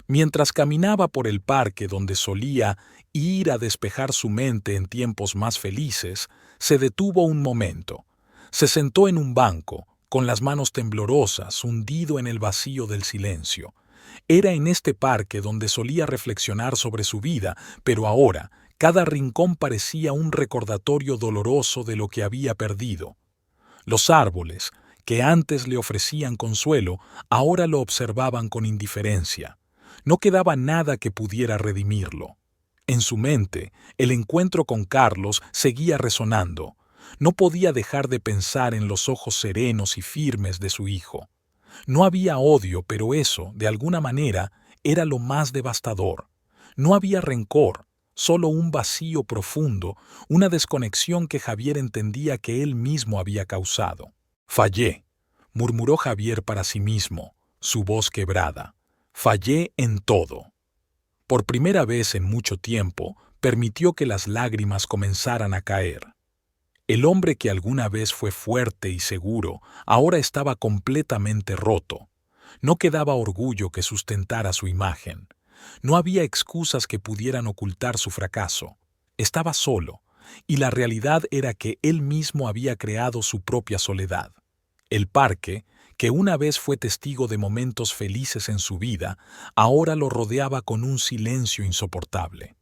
Mientras caminaba por el parque donde solía ir a despejar su mente en tiempos más felices, se detuvo un momento. Se sentó en un banco, con las manos temblorosas, hundido en el vacío del silencio. Era en este parque donde solía reflexionar sobre su vida, pero ahora cada rincón parecía un recordatorio doloroso de lo que había perdido. Los árboles, que antes le ofrecían consuelo, ahora lo observaban con indiferencia. No quedaba nada que pudiera redimirlo. En su mente, el encuentro con Carlos seguía resonando. No podía dejar de pensar en los ojos serenos y firmes de su hijo. No había odio, pero eso, de alguna manera, era lo más devastador. No había rencor, solo un vacío profundo, una desconexión que Javier entendía que él mismo había causado. Fallé, murmuró Javier para sí mismo, su voz quebrada. Fallé en todo. Por primera vez en mucho tiempo, permitió que las lágrimas comenzaran a caer. El hombre que alguna vez fue fuerte y seguro, ahora estaba completamente roto. No quedaba orgullo que sustentara su imagen. No había excusas que pudieran ocultar su fracaso. Estaba solo, y la realidad era que él mismo había creado su propia soledad. El parque, que una vez fue testigo de momentos felices en su vida, ahora lo rodeaba con un silencio insoportable.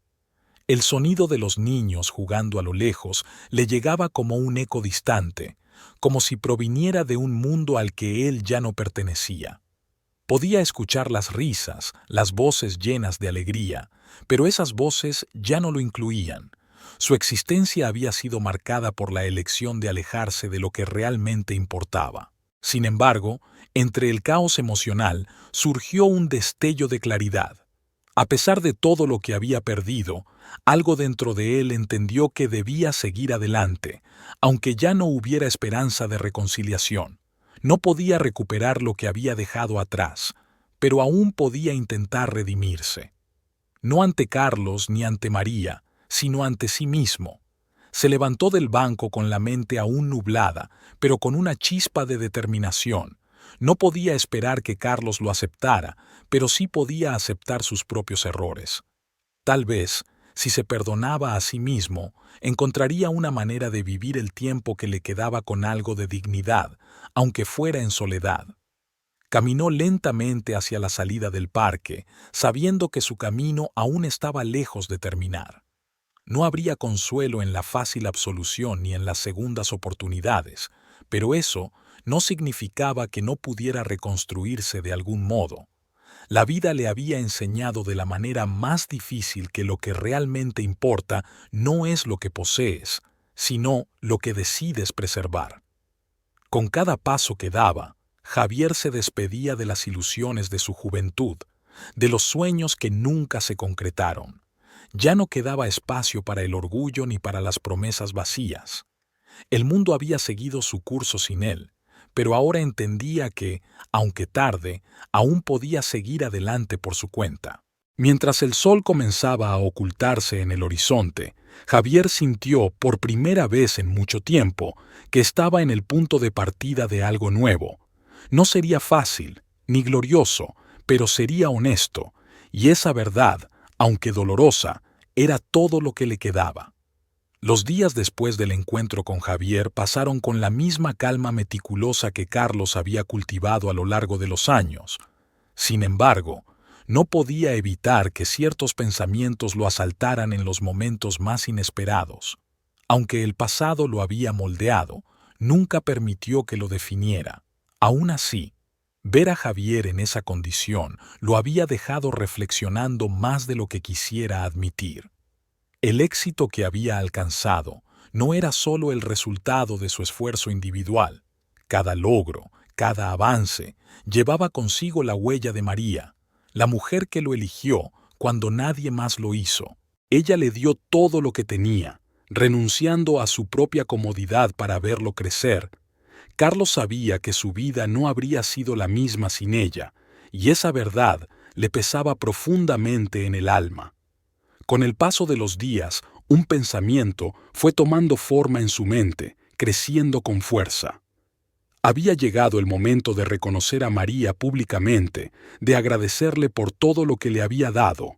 El sonido de los niños jugando a lo lejos le llegaba como un eco distante, como si proviniera de un mundo al que él ya no pertenecía. Podía escuchar las risas, las voces llenas de alegría, pero esas voces ya no lo incluían. Su existencia había sido marcada por la elección de alejarse de lo que realmente importaba. Sin embargo, entre el caos emocional surgió un destello de claridad. A pesar de todo lo que había perdido, algo dentro de él entendió que debía seguir adelante, aunque ya no hubiera esperanza de reconciliación. No podía recuperar lo que había dejado atrás, pero aún podía intentar redimirse. No ante Carlos ni ante María, sino ante sí mismo. Se levantó del banco con la mente aún nublada, pero con una chispa de determinación. No podía esperar que Carlos lo aceptara, pero sí podía aceptar sus propios errores. Tal vez, si se perdonaba a sí mismo, encontraría una manera de vivir el tiempo que le quedaba con algo de dignidad, aunque fuera en soledad. Caminó lentamente hacia la salida del parque, sabiendo que su camino aún estaba lejos de terminar. No habría consuelo en la fácil absolución ni en las segundas oportunidades, pero eso no significaba que no pudiera reconstruirse de algún modo. La vida le había enseñado de la manera más difícil que lo que realmente importa no es lo que posees, sino lo que decides preservar. Con cada paso que daba, Javier se despedía de las ilusiones de su juventud, de los sueños que nunca se concretaron. Ya no quedaba espacio para el orgullo ni para las promesas vacías. El mundo había seguido su curso sin él, pero ahora entendía que, aunque tarde, aún podía seguir adelante por su cuenta. Mientras el sol comenzaba a ocultarse en el horizonte, Javier sintió, por primera vez en mucho tiempo, que estaba en el punto de partida de algo nuevo. No sería fácil, ni glorioso, pero sería honesto, y esa verdad, aunque dolorosa, era todo lo que le quedaba. Los días después del encuentro con Javier pasaron con la misma calma meticulosa que Carlos había cultivado a lo largo de los años. Sin embargo, no podía evitar que ciertos pensamientos lo asaltaran en los momentos más inesperados. Aunque el pasado lo había moldeado, nunca permitió que lo definiera. Aún así, ver a Javier en esa condición lo había dejado reflexionando más de lo que quisiera admitir. El éxito que había alcanzado no era solo el resultado de su esfuerzo individual. Cada logro, cada avance, llevaba consigo la huella de María, la mujer que lo eligió cuando nadie más lo hizo. Ella le dio todo lo que tenía, renunciando a su propia comodidad para verlo crecer. Carlos sabía que su vida no habría sido la misma sin ella, y esa verdad le pesaba profundamente en el alma. Con el paso de los días, un pensamiento fue tomando forma en su mente, creciendo con fuerza. Había llegado el momento de reconocer a María públicamente, de agradecerle por todo lo que le había dado.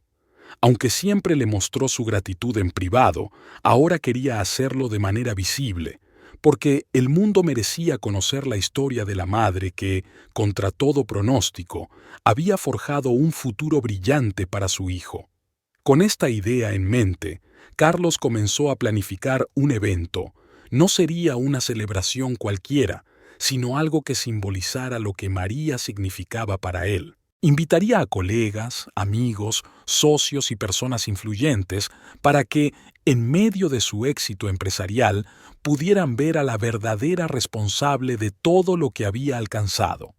Aunque siempre le mostró su gratitud en privado, ahora quería hacerlo de manera visible, porque el mundo merecía conocer la historia de la madre que, contra todo pronóstico, había forjado un futuro brillante para su hijo. Con esta idea en mente, Carlos comenzó a planificar un evento. No sería una celebración cualquiera, sino algo que simbolizara lo que María significaba para él. Invitaría a colegas, amigos, socios y personas influyentes para que, en medio de su éxito empresarial, pudieran ver a la verdadera responsable de todo lo que había alcanzado.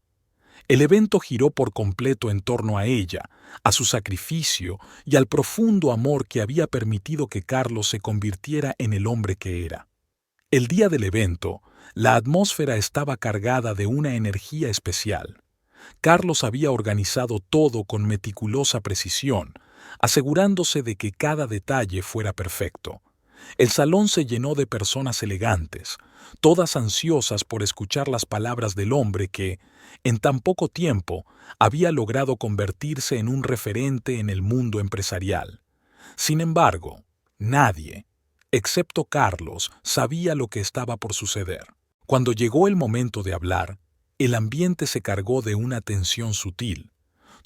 El evento giró por completo en torno a ella, a su sacrificio y al profundo amor que había permitido que Carlos se convirtiera en el hombre que era. El día del evento, la atmósfera estaba cargada de una energía especial. Carlos había organizado todo con meticulosa precisión, asegurándose de que cada detalle fuera perfecto. El salón se llenó de personas elegantes, todas ansiosas por escuchar las palabras del hombre que, en tan poco tiempo, había logrado convertirse en un referente en el mundo empresarial. Sin embargo, nadie, excepto Carlos, sabía lo que estaba por suceder. Cuando llegó el momento de hablar, el ambiente se cargó de una tensión sutil.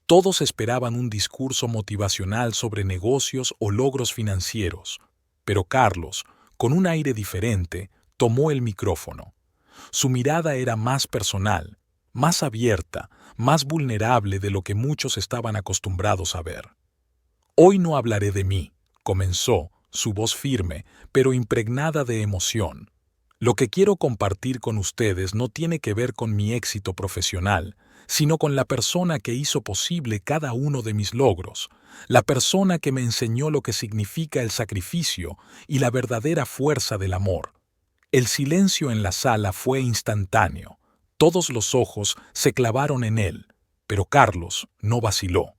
Todos esperaban un discurso motivacional sobre negocios o logros financieros, pero Carlos, con un aire diferente, tomó el micrófono. Su mirada era más personal, más abierta, más vulnerable de lo que muchos estaban acostumbrados a ver. «Hoy no hablaré de mí», comenzó, su voz firme, pero impregnada de emoción. «Lo que quiero compartir con ustedes no tiene que ver con mi éxito profesional, sino con la persona que hizo posible cada uno de mis logros, la persona que me enseñó lo que significa el sacrificio y la verdadera fuerza del amor». El silencio en la sala fue instantáneo. Todos los ojos se clavaron en él, pero Carlos no vaciló.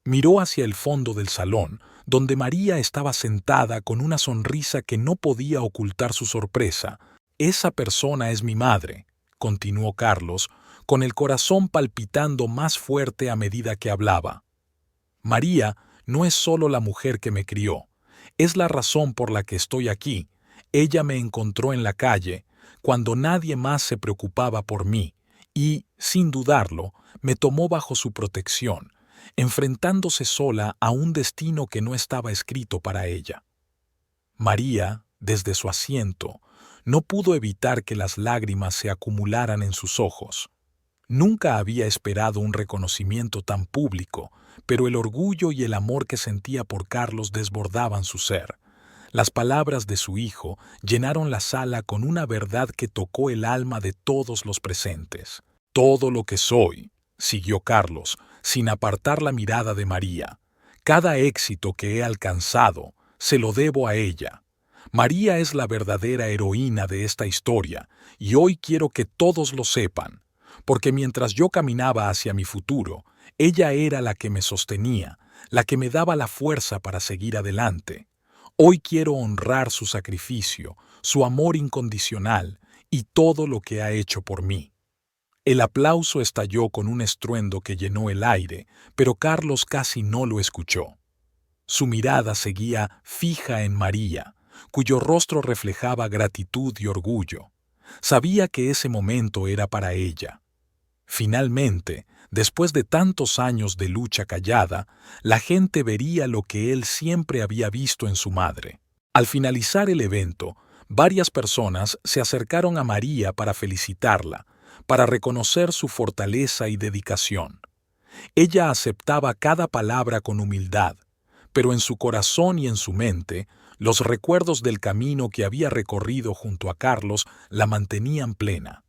Miró hacia el fondo del salón, donde María estaba sentada con una sonrisa que no podía ocultar su sorpresa. «Esa persona es mi madre», continuó Carlos, con el corazón palpitando más fuerte a medida que hablaba. «María no es solo la mujer que me crió, es la razón por la que estoy aquí. Ella me encontró en la calle, cuando nadie más se preocupaba por mí, y, sin dudarlo, me tomó bajo su protección, enfrentándose sola a un destino que no estaba escrito para ella». María, desde su asiento, no pudo evitar que las lágrimas se acumularan en sus ojos. Nunca había esperado un reconocimiento tan público, pero el orgullo y el amor que sentía por Carlos desbordaban su ser. Las palabras de su hijo llenaron la sala con una verdad que tocó el alma de todos los presentes. «Todo lo que soy», siguió Carlos, sin apartar la mirada de María, «cada éxito que he alcanzado, se lo debo a ella. María es la verdadera heroína de esta historia, y hoy quiero que todos lo sepan, porque mientras yo caminaba hacia mi futuro, ella era la que me sostenía, la que me daba la fuerza para seguir adelante. Hoy quiero honrar su sacrificio, su amor incondicional y todo lo que ha hecho por mí». El aplauso estalló con un estruendo que llenó el aire, pero Carlos casi no lo escuchó. Su mirada seguía fija en María, cuyo rostro reflejaba gratitud y orgullo. Sabía que ese momento era para ella. Finalmente, después de tantos años de lucha callada, la gente vería lo que él siempre había visto en su madre. Al finalizar el evento, varias personas se acercaron a María para felicitarla, para reconocer su fortaleza y dedicación. Ella aceptaba cada palabra con humildad, pero en su corazón y en su mente, los recuerdos del camino que había recorrido junto a Carlos la mantenían plena.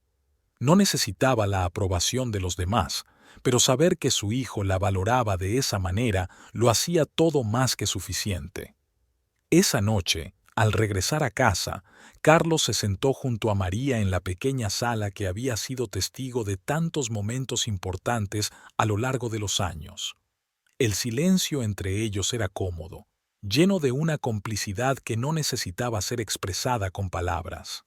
No necesitaba la aprobación de los demás, pero saber que su hijo la valoraba de esa manera lo hacía todo más que suficiente. Esa noche, al regresar a casa, Carlos se sentó junto a María en la pequeña sala que había sido testigo de tantos momentos importantes a lo largo de los años. El silencio entre ellos era cómodo, lleno de una complicidad que no necesitaba ser expresada con palabras.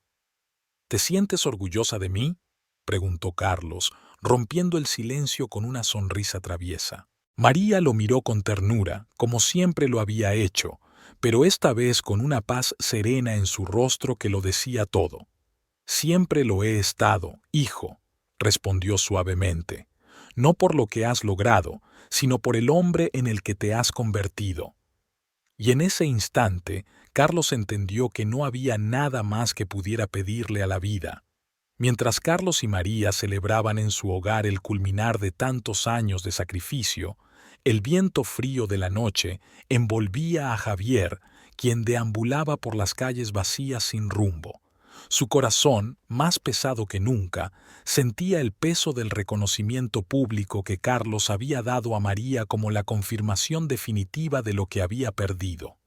¿Te sientes orgullosa de mí?, preguntó Carlos, rompiendo el silencio con una sonrisa traviesa. María lo miró con ternura, como siempre lo había hecho, pero esta vez con una paz serena en su rostro que lo decía todo. Siempre lo he estado, hijo, respondió suavemente, no por lo que has logrado, sino por el hombre en el que te has convertido. Y en ese instante, Carlos entendió que no había nada más que pudiera pedirle a la vida. Mientras Carlos y María celebraban en su hogar el culminar de tantos años de sacrificio, el viento frío de la noche envolvía a Javier, quien deambulaba por las calles vacías sin rumbo. Su corazón, más pesado que nunca, sentía el peso del reconocimiento público que Carlos había dado a María como la confirmación definitiva de lo que había perdido.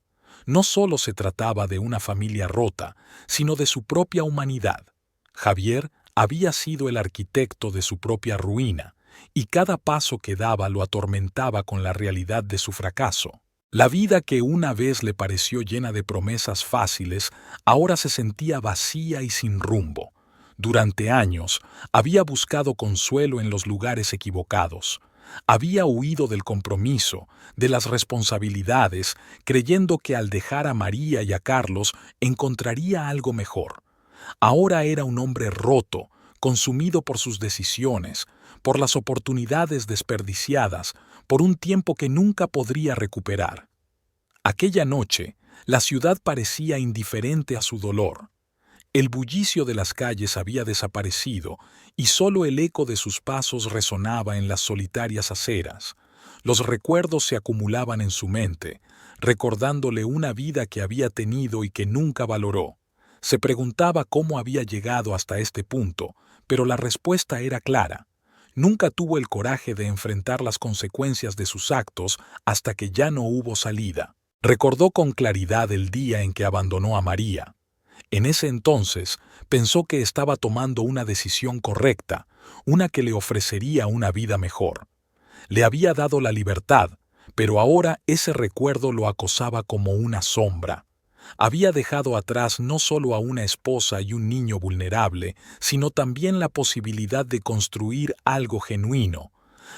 No solo se trataba de una familia rota, sino de su propia humanidad. Javier había sido el arquitecto de su propia ruina, y cada paso que daba lo atormentaba con la realidad de su fracaso. La vida que una vez le pareció llena de promesas fáciles, ahora se sentía vacía y sin rumbo. Durante años, había buscado consuelo en los lugares equivocados. Había huido del compromiso, de las responsabilidades, creyendo que al dejar a María y a Carlos encontraría algo mejor. Ahora era un hombre roto, consumido por sus decisiones, por las oportunidades desperdiciadas, por un tiempo que nunca podría recuperar. Aquella noche, la ciudad parecía indiferente a su dolor. El bullicio de las calles había desaparecido y solo el eco de sus pasos resonaba en las solitarias aceras. Los recuerdos se acumulaban en su mente, recordándole una vida que había tenido y que nunca valoró. Se preguntaba cómo había llegado hasta este punto, pero la respuesta era clara. Nunca tuvo el coraje de enfrentar las consecuencias de sus actos hasta que ya no hubo salida. Recordó con claridad el día en que abandonó a María. En ese entonces pensó que estaba tomando una decisión correcta, una que le ofrecería una vida mejor. Le había dado la libertad, pero ahora ese recuerdo lo acosaba como una sombra. Había dejado atrás no solo a una esposa y un niño vulnerable, sino también la posibilidad de construir algo genuino.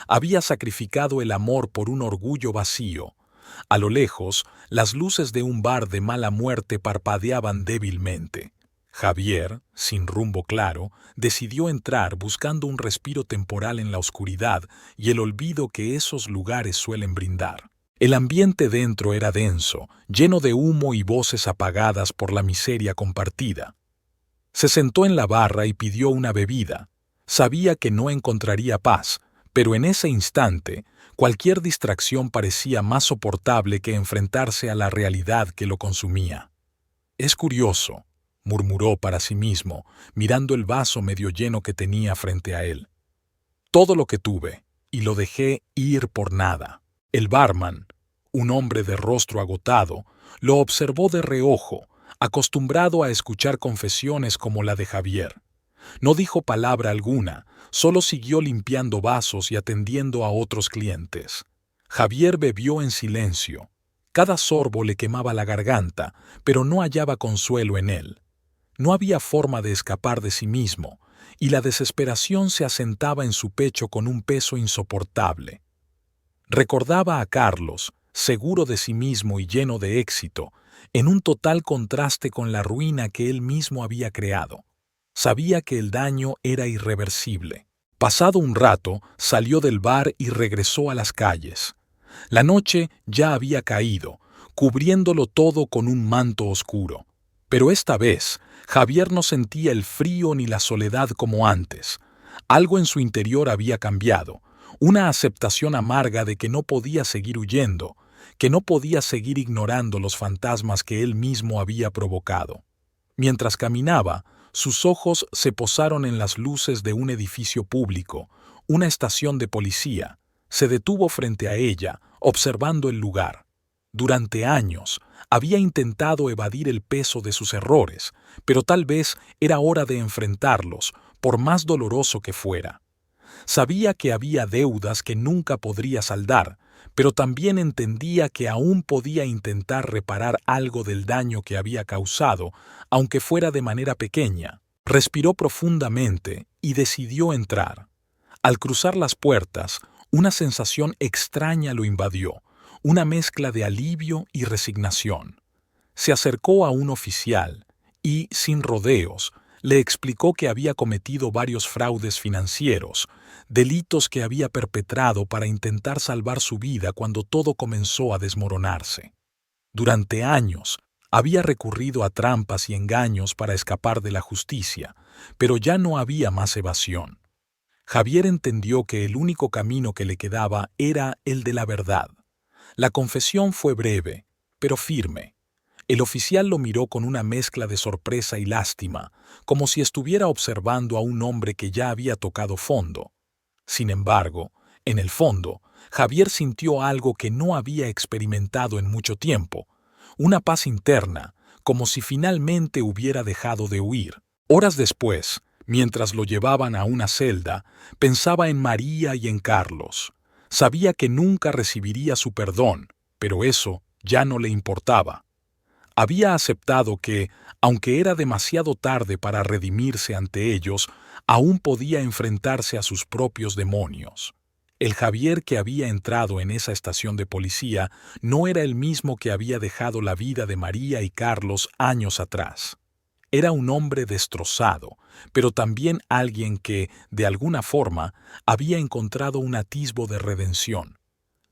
Había sacrificado el amor por un orgullo vacío. A lo lejos, las luces de un bar de mala muerte parpadeaban débilmente. Javier, sin rumbo claro, decidió entrar buscando un respiro temporal en la oscuridad y el olvido que esos lugares suelen brindar. El ambiente dentro era denso, lleno de humo y voces apagadas por la miseria compartida. Se sentó en la barra y pidió una bebida. Sabía que no encontraría paz, pero en ese instante, cualquier distracción parecía más soportable que enfrentarse a la realidad que lo consumía. «Es curioso», murmuró para sí mismo, mirando el vaso medio lleno que tenía frente a él. «Todo lo que tuve, y lo dejé ir por nada». El barman, un hombre de rostro agotado, lo observó de reojo, acostumbrado a escuchar confesiones como la de Javier. No dijo palabra alguna, solo siguió limpiando vasos y atendiendo a otros clientes. Javier bebió en silencio. Cada sorbo le quemaba la garganta, pero no hallaba consuelo en él. No había forma de escapar de sí mismo, y la desesperación se asentaba en su pecho con un peso insoportable. Recordaba a Carlos, seguro de sí mismo y lleno de éxito, en un total contraste con la ruina que él mismo había creado. Sabía que el daño era irreversible. Pasado un rato, salió del bar y regresó a las calles. La noche ya había caído, cubriéndolo todo con un manto oscuro. Pero esta vez, Javier no sentía el frío ni la soledad como antes. Algo en su interior había cambiado, una aceptación amarga de que no podía seguir huyendo, que no podía seguir ignorando los fantasmas que él mismo había provocado. Mientras caminaba, sus ojos se posaron en las luces de un edificio público, una estación de policía. Se detuvo frente a ella, observando el lugar. Durante años, había intentado evadir el peso de sus errores, pero tal vez era hora de enfrentarlos, por más doloroso que fuera. Sabía que había deudas que nunca podría saldar, pero también entendía que aún podía intentar reparar algo del daño que había causado, aunque fuera de manera pequeña. Respiró profundamente y decidió entrar. Al cruzar las puertas, una sensación extraña lo invadió, una mezcla de alivio y resignación. Se acercó a un oficial y, sin rodeos, le explicó que había cometido varios fraudes financieros, delitos que había perpetrado para intentar salvar su vida cuando todo comenzó a desmoronarse. Durante años, había recurrido a trampas y engaños para escapar de la justicia, pero ya no había más evasión. Javier entendió que el único camino que le quedaba era el de la verdad. La confesión fue breve, pero firme. El oficial lo miró con una mezcla de sorpresa y lástima, como si estuviera observando a un hombre que ya había tocado fondo. Sin embargo, en el fondo, Javier sintió algo que no había experimentado en mucho tiempo, una paz interna, como si finalmente hubiera dejado de huir. Horas después, mientras lo llevaban a una celda, pensaba en María y en Carlos. Sabía que nunca recibiría su perdón, pero eso ya no le importaba. Había aceptado que, aunque era demasiado tarde para redimirse ante ellos, aún podía enfrentarse a sus propios demonios. El Javier que había entrado en esa estación de policía no era el mismo que había dejado la vida de María y Carlos años atrás. Era un hombre destrozado, pero también alguien que, de alguna forma, había encontrado un atisbo de redención.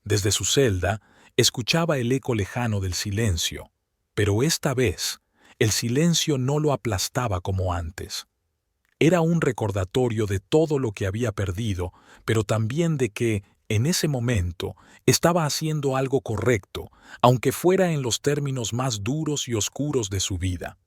Desde su celda, escuchaba el eco lejano del silencio. Pero esta vez, el silencio no lo aplastaba como antes. Era un recordatorio de todo lo que había perdido, pero también de que, en ese momento, estaba haciendo algo correcto, aunque fuera en los términos más duros y oscuros de su vida.